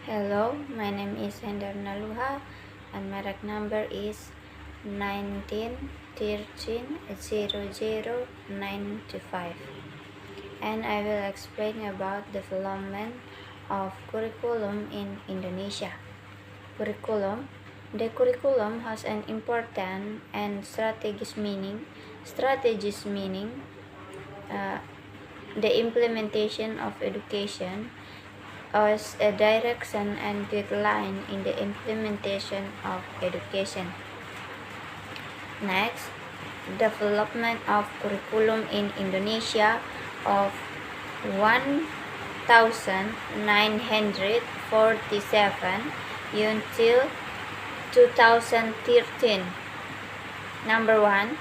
Hello, my name is Henderina Luha and my rec number is 19130095, and I will explain about development of curriculum in Indonesia. Curriculum. The curriculum has an important and strategic meaning. The implementation of education as a direction and guideline in the implementation of education. Next, development of curriculum in Indonesia of 1947 until 2013. Number 1.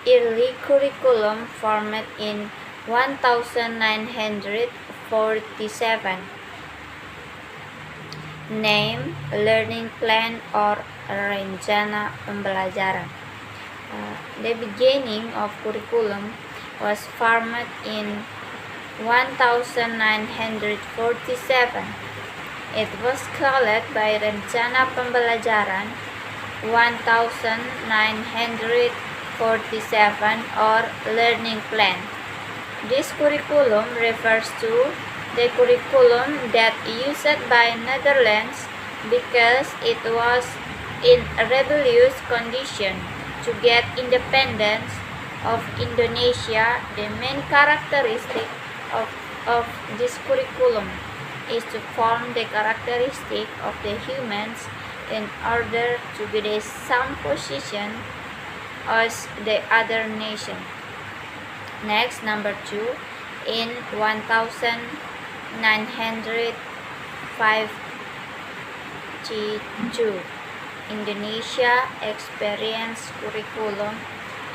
Early curriculum format in 1947. Name, learning plan, or rencana pembelajaran. The beginning of curriculum was formed in 1947. It was called by Rencana Pembelajaran 1947 or Learning Plan. This curriculum refers to the curriculum that used by Netherlands because it was in a rebellious condition to get independence of Indonesia. The main characteristic of this curriculum is to form the characteristic of the humans in order to be the same position as the other nation. Next, number 2. In 1952, Indonesia experienced curriculum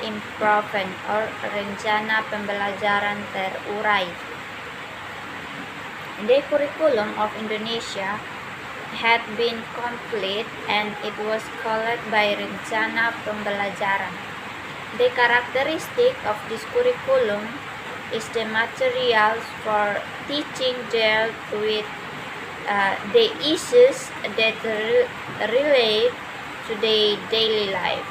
improvement or rencana pembelajaran terurai. The curriculum of Indonesia had been complete and it was called by Rencana Pembelajaran. The characteristic of this curriculum is the materials for teaching dealt with the issues that relate to the daily life.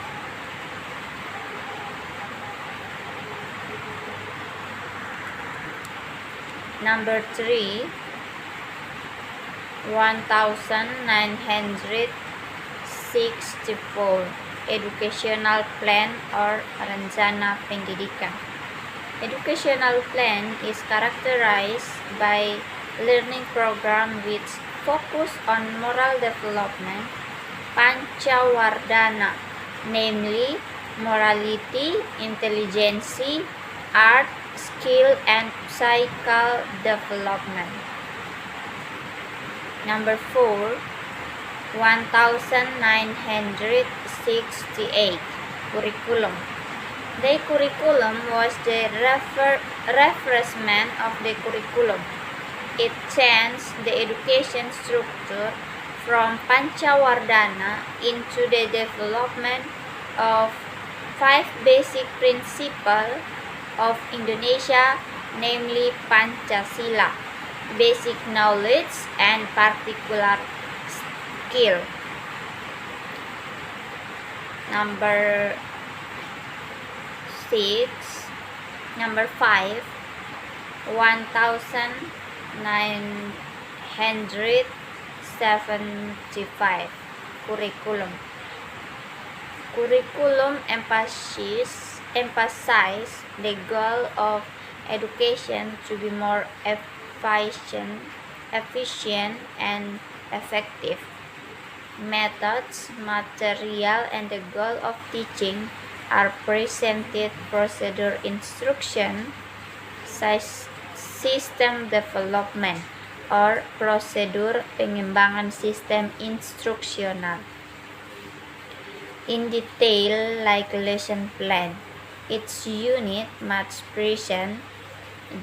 Number 3. 1964 Educational Plan or Rencana Pendidikan. Educational plan is characterized by learning program which focus on moral development, pancawardana, namely morality, intelligence, art, skill, and psychical development. Number 4. 1968 Curriculum. The curriculum was the refreshment of the curriculum. It changed the education structure from Pancawardana into the development of 5 basic principles of Indonesia, namely Pancasila, basic knowledge, and particular skill. Number 5. 1975 Curriculum. Curriculum emphasize the goal of education to be more efficient and effective. Methods, material, and the goal of teaching are presented. Procedure, instruction, system development, or prosedur pengembangan sistem instruksional. In detail, like lesson plan, each unit must present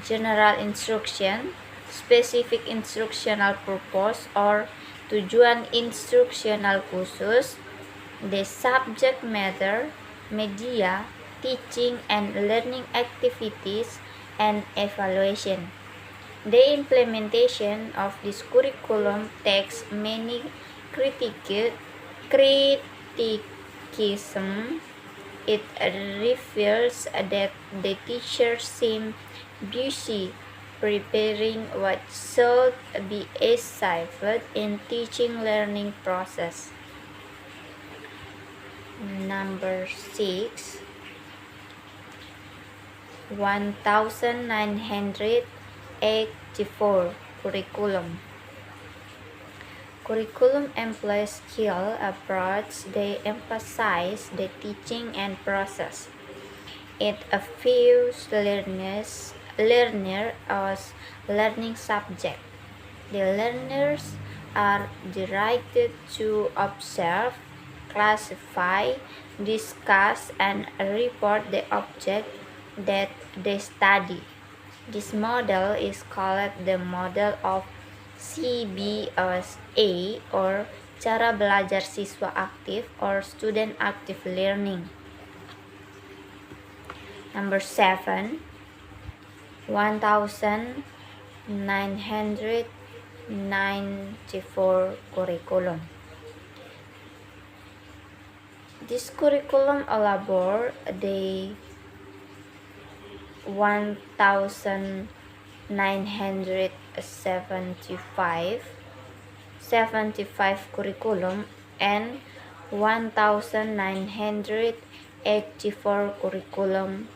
general instruction, specific instructional purpose or tujuan instruksional khusus, the subject matter, media, teaching and learning activities, and evaluation. The implementation of this curriculum takes many criticism. It reveals that the teachers seem busy preparing what should be achieved in teaching learning process. Number 6, 1984 curriculum. Curriculum employs skill approach. They emphasize the teaching and process. It views learner as learning subject. The learners are directed to observe, classify, discuss, and report the object that they study. This model is called the model of CBSA or cara belajar siswa aktif or student active learning. Number 7, 1994 curriculum. This curriculum elaborates the 1975 curriculum and 1984 curriculum,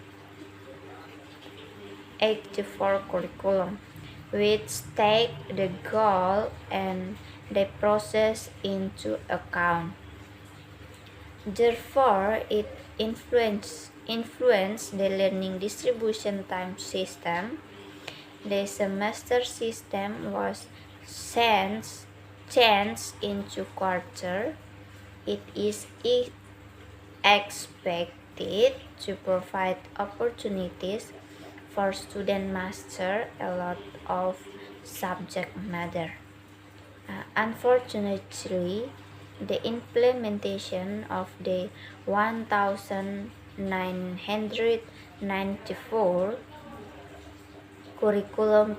which take the goal and the process into account. Therefore, it influenced the learning distribution time system. The semester system was changed into quarter. It is expected to provide opportunities for students master a lot of subject matter. Unfortunately, the implementation of the 1994 curriculum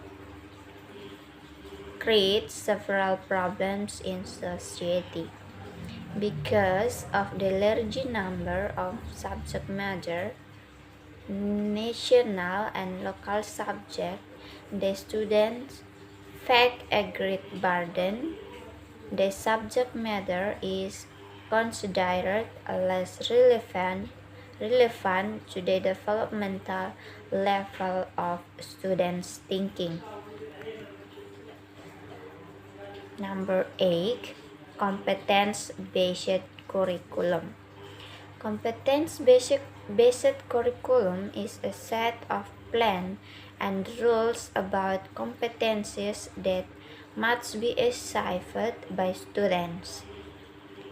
creates several problems in society. Because of the large number of subject matter, national and local subjects, the students face a great burden. The subject matter is considered less relevant to the developmental level of students' thinking. Number 8, competence-based curriculum. Competence-based curriculum is a set of plans and rules about competencies that must be achieved by students.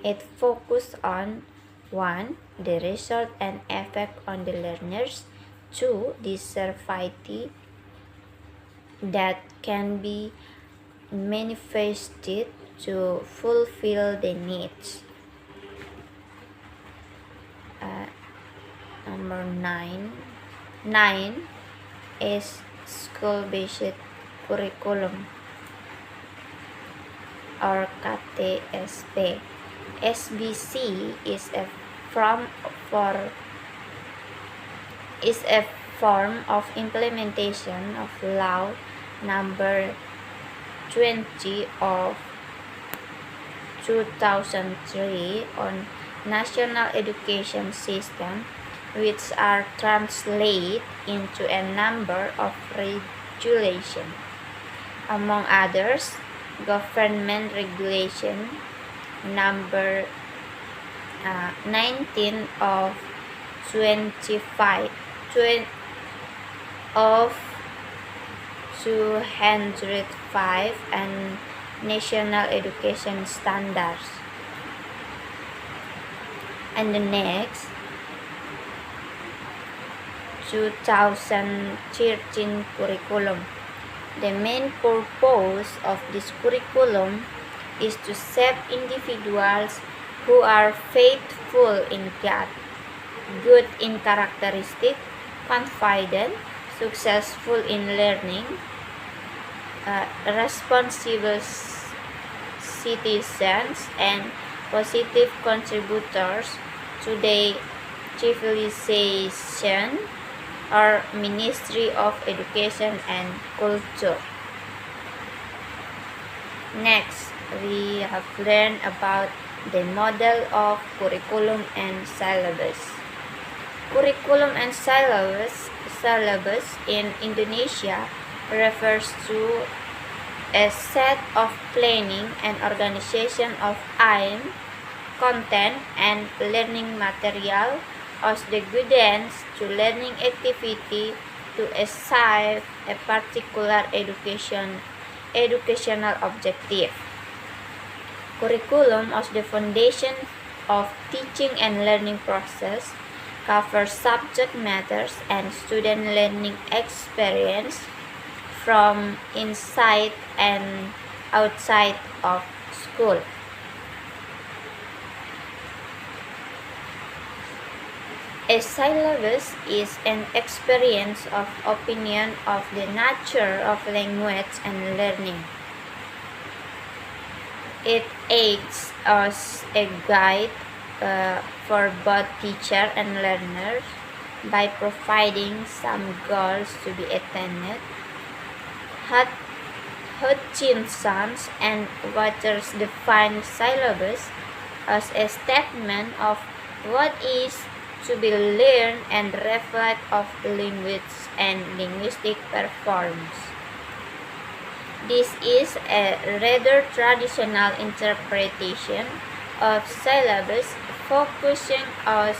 It focuses on 1. The result and effect on the learners. 2. The service that can be manifested to fulfill the needs. Number 9 is school-based curriculum or KTSP. SBC is a form of implementation of law number 20 of 2003 on national education system, which are translated into a number of regulations. Among others, government regulation number 19 of 205 and national education standards. And the next 2013 curriculum. The main purpose of this curriculum is to shape individuals who are faithful in God, good in characteristic, confident, successful in learning, responsible citizens and positive contributors to the civilization or Ministry of Education and Culture. Next, we have learned about the model of curriculum and syllabus. Curriculum and syllabus in Indonesia refers to a set of planning and organization of aim, content, and learning material as the guidance to learning activity to achieve a particular educational objective. Curriculum as the foundation of teaching and learning process covers subject matters and student learning experience from inside and outside of school. A syllabus is an experience of opinion of the nature of language and learning. It aids as a guide for both teacher and learners by providing some goals to be attained. Hutchinson and Waters define syllabus as a statement of what is to be learned and reflect of language and linguistic performance. This is a rather traditional interpretation of syllabus, focusing as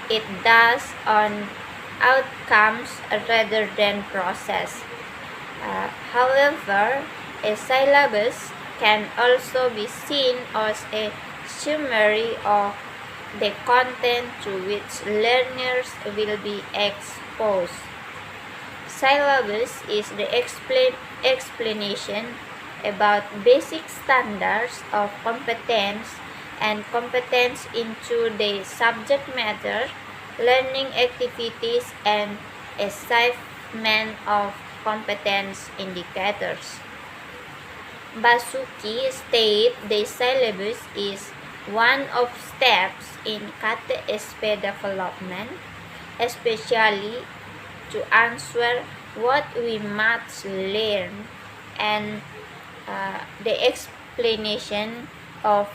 it does on outcomes rather than process. However, a syllabus can also be seen as a summary of the content to which learners will be exposed. Syllabus is the explanation about basic standards of competence and competence into the subject matter, learning activities, and achievement of competence indicators. Basuki states the syllabus is one of steps in KTSP development, especially to answer what we must learn, and the explanation of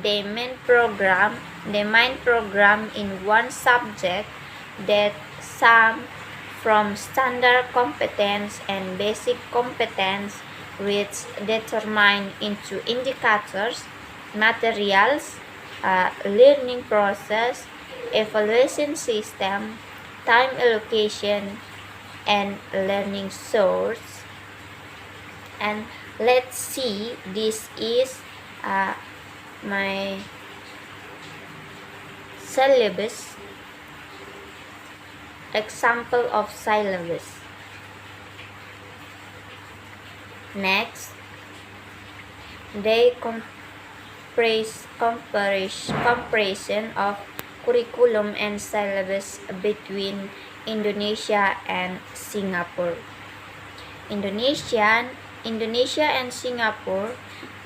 the main program in one subject that sum from standard competence and basic competence, which determine into indicators, materials, learning process, evaluation system, time allocation, and learning source. And let's see, this is my syllabus, example of syllabus. Next, the comparison of curriculum and syllabus between Indonesia and Singapore. Indonesia and Singapore,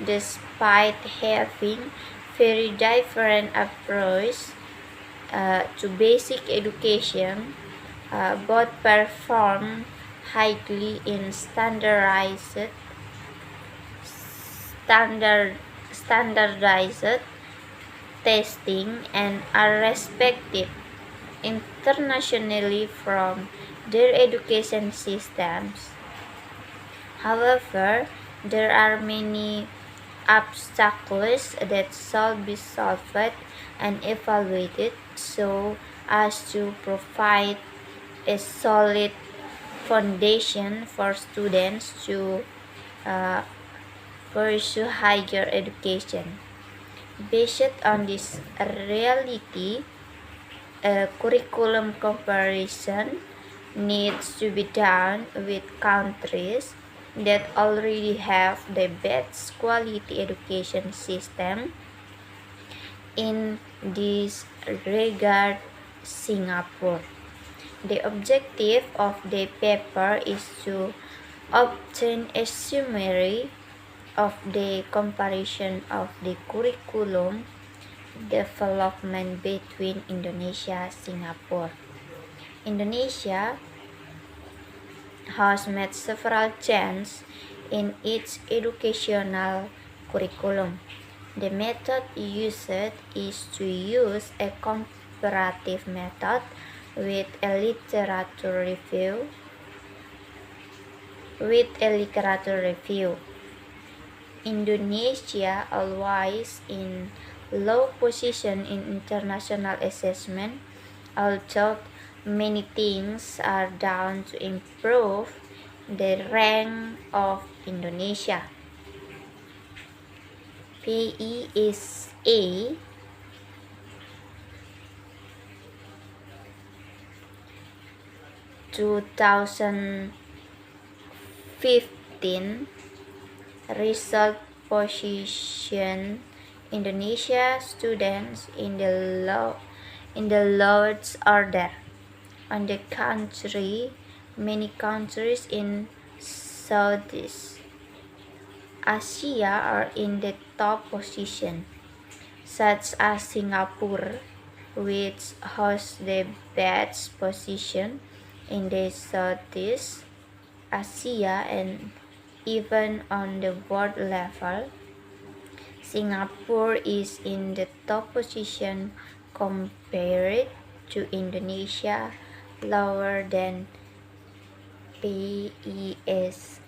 despite having very different approach to basic education, both perform highly in standardized testing and are respected internationally from their education systems. However, there are many obstacles that should be solved and evaluated so as to provide a solid foundation for students to pursue higher education. Based on this reality, a curriculum comparison needs to be done with countries that already have the best quality education system. In this regard, Singapore. The objective of the paper is to obtain a summary of the comparison of the curriculum development between Indonesia and Singapore. Indonesia has made several changes in its educational curriculum. The method used is to use a comparative method with a literature review. Indonesia, always in low position in international assessment, although many things are done to improve the rank of Indonesia. PE is A. (2015) result position Indonesia students in the lowest order. On the contrary, many countries in Southeast Asia are in the top position, such as Singapore, which has the best position in the Southeast Asia, and even on the world level, Singapore is in the top position compared to Indonesia, lower than PESA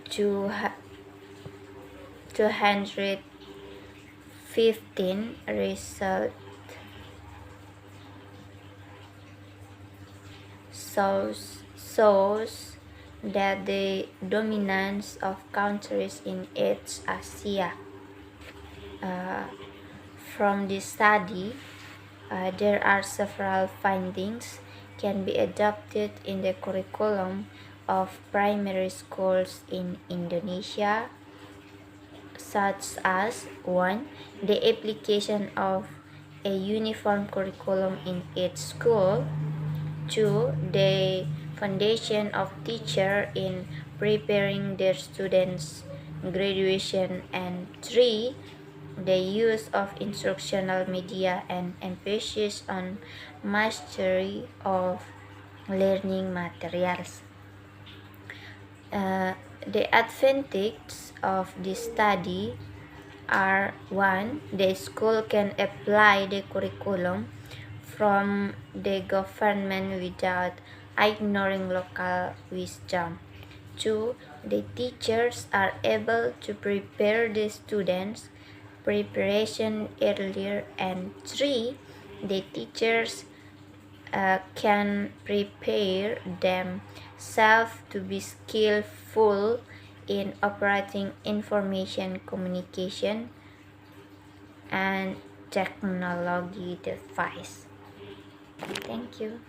215 result shows that the dominance of countries in East Asia. From this study, there are several findings can be adopted in the curriculum of primary schools in Indonesia, such as 1. The application of a uniform curriculum in each school. 2. The foundation of teachers in preparing their students' graduation. And 3. The use of instructional media and emphasis on mastery of learning materials. The advantages of this study are 1. The school can apply the curriculum from the government without ignoring local wisdom. 2. The teachers are able to prepare the students' preparation earlier. And 3. The teachers can prepare themselves to be skillful in operating information communication and technology device. Thank you.